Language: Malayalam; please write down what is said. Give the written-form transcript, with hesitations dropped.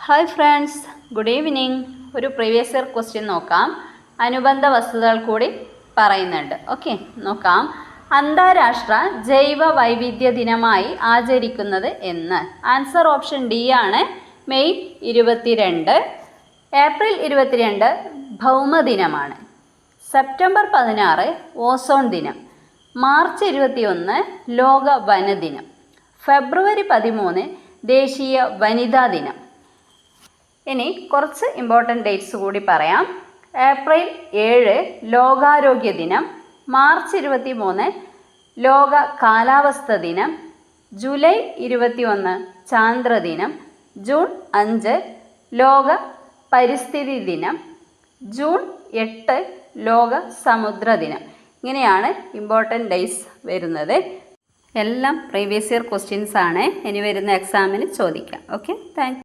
Hi friends, good evening. ഒരു പ്രീവിയസ് ഇയർ ക്വസ്റ്റ്യൻ നോക്കാം. അനുബന്ധ വസ്തുതകൾ കൂടി പറയുന്നുണ്ട്. ഓക്കെ, നോക്കാം. അന്താരാഷ്ട്ര ജൈവ വൈവിധ്യ ദിനമായി ആചരിക്കുന്നത് എന്ന്? ആൻസർ ഓപ്ഷൻ ഡി ആണ്, മെയ് 22. ഏപ്രിൽ 22 ഭൗമദിനമാണ്. സെപ്റ്റംബർ 16 ഓസോൺ ദിനം. മാർച്ച് 21 ലോക വനദിനം. ഫെബ്രുവരി 13 ദേശീയ വനിതാ ദിനം. ഇനി കുറച്ച് ഇമ്പോർട്ടൻ്റ് ഡേറ്റ്സ് കൂടി പറയാം. ഏപ്രിൽ 7 ലോകാരോഗ്യ ദിനം. മാർച്ച് 23 ലോക കാലാവസ്ഥ ദിനം. ജൂലൈ 21 ചാന്ദ്രദിനം. ജൂൺ 5 ലോക പരിസ്ഥിതി ദിനം. ജൂൺ 8 ലോക സമുദ്ര ദിനം. ഇങ്ങനെയാണ് ഇമ്പോർട്ടൻ്റ് ഡേയ്സ് വരുന്നത്. എല്ലാം പ്രീവിയസ് ഇയർ ക്വസ്റ്റ്യൻസ് ആണ്. ഇനി വരുന്ന എക്സാമിന് ചോദിക്കാം. Okay, thank